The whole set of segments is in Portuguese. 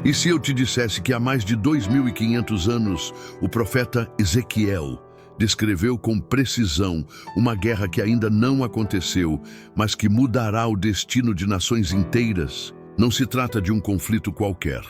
E se eu te dissesse que há mais de 2.500 anos o profeta Ezequiel descreveu com precisão uma guerra que ainda não aconteceu, mas que mudará o destino de nações inteiras? Não se trata de um conflito qualquer,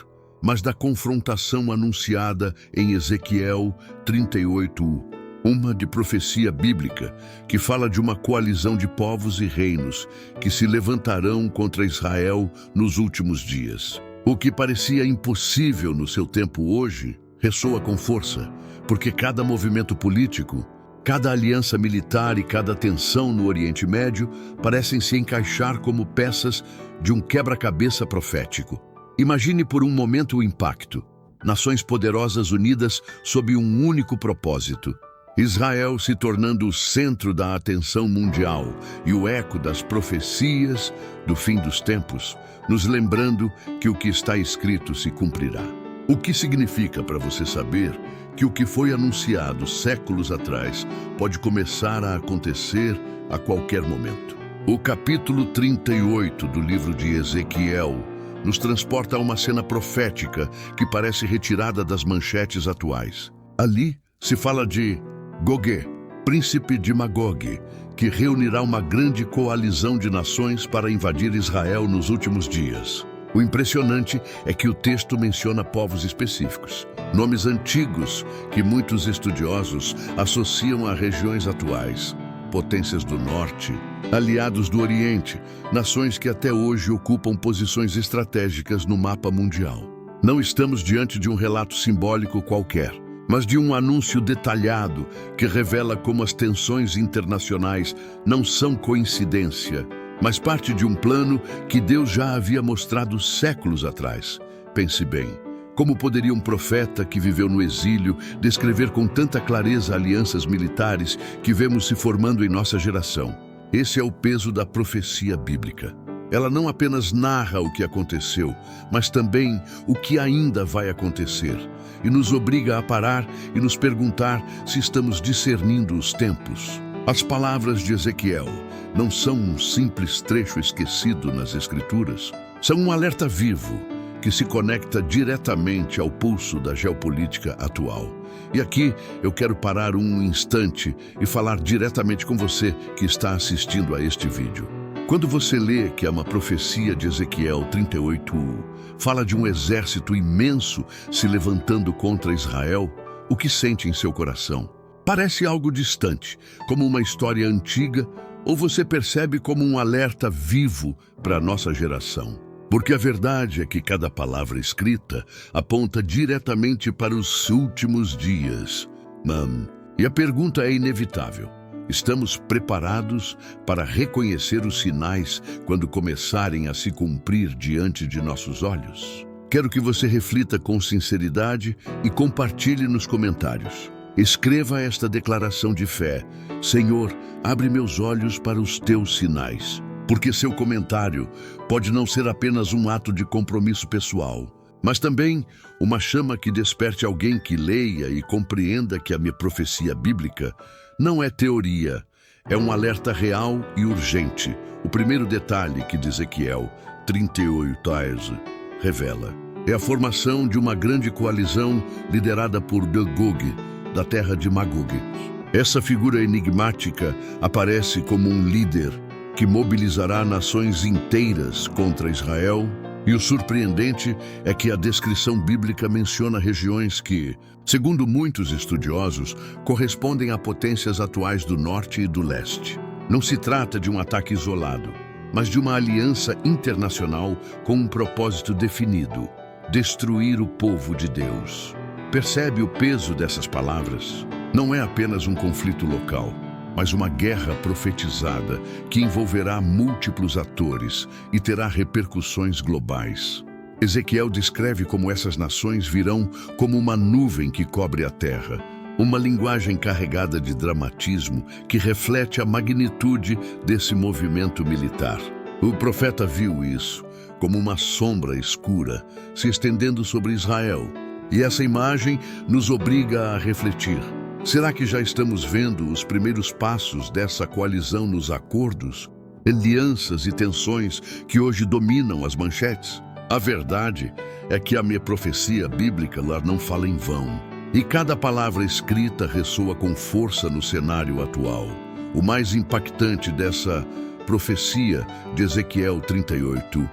mas da confrontação anunciada em Ezequiel 38, uma de profecia bíblica, que fala de uma coalizão de povos e reinos que se levantarão contra Israel nos últimos dias. O que parecia impossível no seu tempo hoje ressoa com força, porque cada movimento político, cada aliança militar e cada tensão no Oriente Médio parecem se encaixar como peças de um quebra-cabeça profético. Imagine por um momento o impacto. Nações poderosas unidas sob um único propósito. Israel se tornando o centro da atenção mundial e o eco das profecias do fim dos tempos, nos lembrando que o que está escrito se cumprirá. O que significa para você saber que o que foi anunciado séculos atrás pode começar a acontecer a qualquer momento. O capítulo 38 do livro de Ezequiel nos transporta a uma cena profética que parece retirada das manchetes atuais. Ali se fala de Gog, príncipe de Magog, que reunirá uma grande coalizão de nações para invadir Israel nos últimos dias. O impressionante é que o texto menciona povos específicos, nomes antigos que muitos estudiosos associam a regiões atuais, potências do norte, aliados do Oriente, nações que até hoje ocupam posições estratégicas no mapa mundial. Não estamos diante de um relato simbólico qualquer, mas de um anúncio detalhado que revela como as tensões internacionais não são coincidência, mas parte de um plano que Deus já havia mostrado séculos atrás. Pense bem, como poderia um profeta que viveu no exílio descrever com tanta clareza alianças militares que vemos se formando em nossa geração? Esse é o peso da profecia bíblica. Ela não apenas narra o que aconteceu, mas também o que ainda vai acontecer, e nos obriga a parar e nos perguntar se estamos discernindo os tempos. As palavras de Ezequiel não são um simples trecho esquecido nas Escrituras, são um alerta vivo que se conecta diretamente ao pulso da geopolítica atual. E aqui eu quero parar um instante e falar diretamente com você que está assistindo a este vídeo. Quando você lê que é uma profecia de Ezequiel 38, fala de um exército imenso se levantando contra Israel, o que sente em seu coração? Parece algo distante, como uma história antiga, ou você percebe como um alerta vivo para a nossa geração? Porque a verdade é que cada palavra escrita aponta diretamente para os últimos dias. E a pergunta é inevitável. Estamos preparados para reconhecer os sinais quando começarem a se cumprir diante de nossos olhos? Quero que você reflita com sinceridade e compartilhe nos comentários. Escreva esta declaração de fé: Senhor, abre meus olhos para os teus sinais. Porque seu comentário pode não ser apenas um ato de compromisso pessoal, mas também uma chama que desperte alguém que leia e compreenda que a minha profecia bíblica não é teoria, é um alerta real e urgente. O primeiro detalhe que Ezequiel 38 revela é a formação de uma grande coalizão liderada por Gog, da terra de Magog. Essa figura enigmática aparece como um líder que mobilizará nações inteiras contra Israel, e o surpreendente é que a descrição bíblica menciona regiões que, segundo muitos estudiosos, correspondem a potências atuais do norte e do leste. Não se trata de um ataque isolado, mas de uma aliança internacional com um propósito definido: destruir o povo de Deus. Percebe o peso dessas palavras? Não é apenas um conflito local, mas uma guerra profetizada que envolverá múltiplos atores e terá repercussões globais. Ezequiel descreve como essas nações virão como uma nuvem que cobre a terra, uma linguagem carregada de dramatismo que reflete a magnitude desse movimento militar. O profeta viu isso como uma sombra escura se estendendo sobre Israel, e essa imagem nos obriga a refletir. Será que já estamos vendo os primeiros passos dessa coalizão nos acordos, alianças e tensões que hoje dominam as manchetes? A verdade é que a minha profecia bíblica lá não fala em vão. E cada palavra escrita ressoa com força no cenário atual. O mais impactante dessa profecia de Ezequiel 38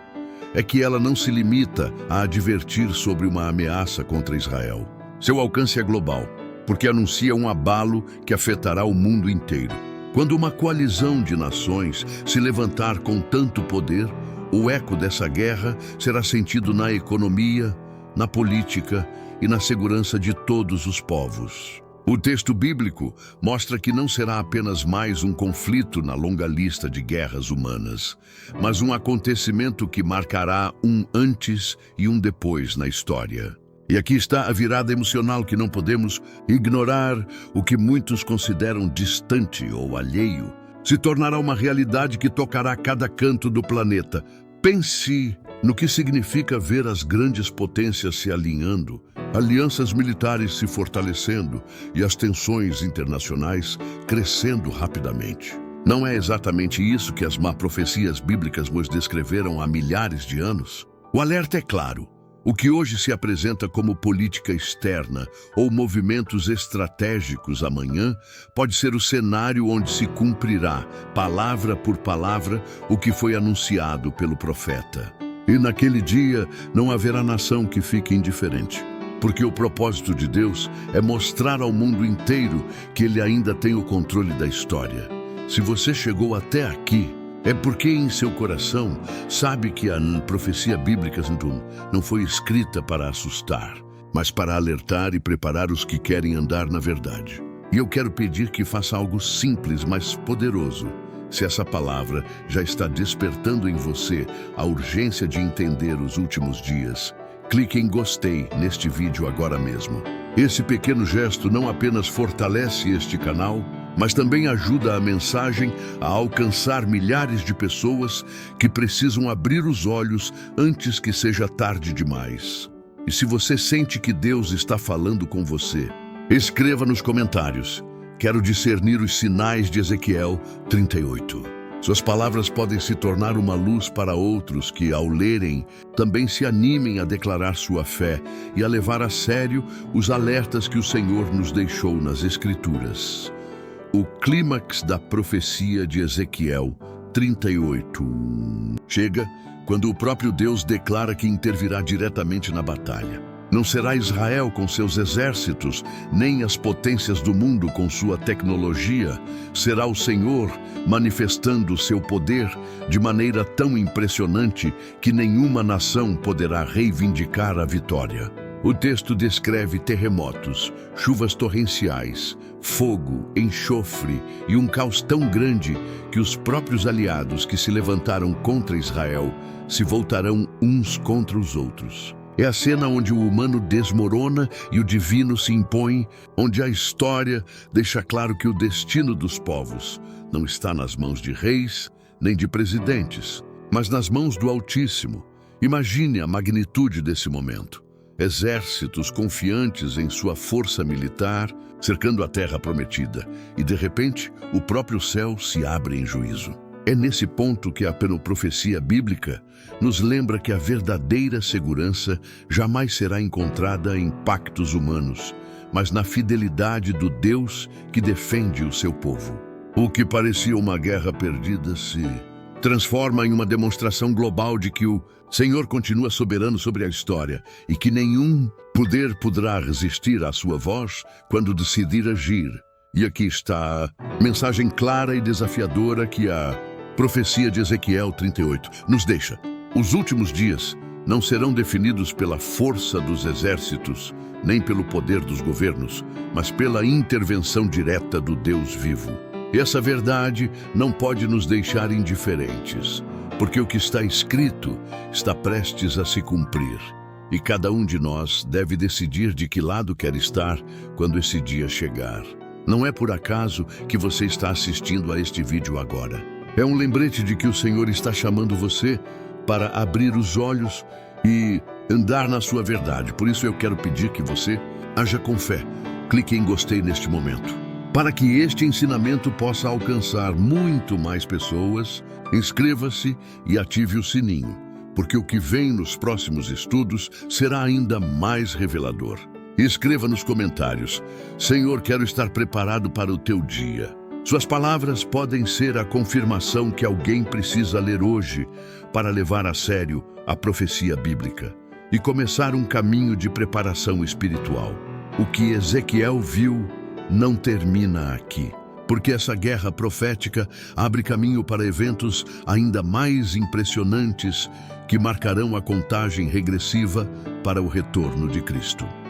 é que ela não se limita a advertir sobre uma ameaça contra Israel. Seu alcance é global, porque anuncia um abalo que afetará o mundo inteiro. Quando uma coalizão de nações se levantar com tanto poder, o eco dessa guerra será sentido na economia, na política e na segurança de todos os povos. O texto bíblico mostra que não será apenas mais um conflito na longa lista de guerras humanas, mas um acontecimento que marcará um antes e um depois na história. E aqui está a virada emocional que não podemos ignorar. O que muitos consideram distante ou alheio se tornará uma realidade que tocará cada canto do planeta. Pense no que significa ver as grandes potências se alinhando, alianças militares se fortalecendo e as tensões internacionais crescendo rapidamente. Não é exatamente isso que as profecias bíblicas nos descreveram há milhares de anos? O alerta é claro. O que hoje se apresenta como política externa ou movimentos estratégicos amanhã pode ser o cenário onde se cumprirá, palavra por palavra, o que foi anunciado pelo profeta. E naquele dia não haverá nação que fique indiferente, porque o propósito de Deus é mostrar ao mundo inteiro que Ele ainda tem o controle da história. Se você chegou até aqui, é porque em seu coração sabe que a profecia bíblica não foi escrita para assustar, mas para alertar e preparar os que querem andar na verdade. E eu quero pedir que faça algo simples, mas poderoso. Se essa palavra já está despertando em você a urgência de entender os últimos dias, clique em gostei neste vídeo agora mesmo. Esse pequeno gesto não apenas fortalece este canal, mas também ajuda a mensagem a alcançar milhares de pessoas que precisam abrir os olhos antes que seja tarde demais. E se você sente que Deus está falando com você, escreva nos comentários: quero discernir os sinais de Ezequiel 38. Suas palavras podem se tornar uma luz para outros que, ao lerem, também se animem a declarar sua fé e a levar a sério os alertas que o Senhor nos deixou nas Escrituras. O clímax da profecia de Ezequiel 38 chega quando o próprio Deus declara que intervirá diretamente na batalha. Não será Israel com seus exércitos, nem as potências do mundo com sua tecnologia. Será o Senhor manifestando seu poder de maneira tão impressionante que nenhuma nação poderá reivindicar a vitória. O texto descreve terremotos, chuvas torrenciais, fogo, enxofre e um caos tão grande que os próprios aliados que se levantaram contra Israel se voltarão uns contra os outros. É a cena onde o humano desmorona e o divino se impõe, onde a história deixa claro que o destino dos povos não está nas mãos de reis nem de presidentes, mas nas mãos do Altíssimo. Imagine a magnitude desse momento. Exércitos confiantes em sua força militar, cercando a terra prometida, e de repente o próprio céu se abre em juízo. É nesse ponto que a profecia bíblica nos lembra que a verdadeira segurança jamais será encontrada em pactos humanos, mas na fidelidade do Deus que defende o seu povo. O que parecia uma guerra perdida se transforma em uma demonstração global de que o Senhor continua soberano sobre a história e que nenhum poder poderá resistir à sua voz quando decidir agir. E aqui está a mensagem clara e desafiadora que a profecia de Ezequiel 38 nos deixa. Os últimos dias não serão definidos pela força dos exércitos, nem pelo poder dos governos, mas pela intervenção direta do Deus vivo. E essa verdade não pode nos deixar indiferentes, porque o que está escrito está prestes a se cumprir. E cada um de nós deve decidir de que lado quer estar quando esse dia chegar. Não é por acaso que você está assistindo a este vídeo agora. É um lembrete de que o Senhor está chamando você para abrir os olhos e andar na sua verdade. Por isso eu quero pedir que você haja com fé. Clique em gostei neste momento. Para que este ensinamento possa alcançar muito mais pessoas, inscreva-se e ative o sininho, porque o que vem nos próximos estudos será ainda mais revelador. Escreva nos comentários: Senhor, quero estar preparado para o teu dia. Suas palavras podem ser a confirmação que alguém precisa ler hoje para levar a sério a profecia bíblica e começar um caminho de preparação espiritual. O que Ezequiel viu não termina aqui, porque essa guerra profética abre caminho para eventos ainda mais impressionantes que marcarão a contagem regressiva para o retorno de Cristo.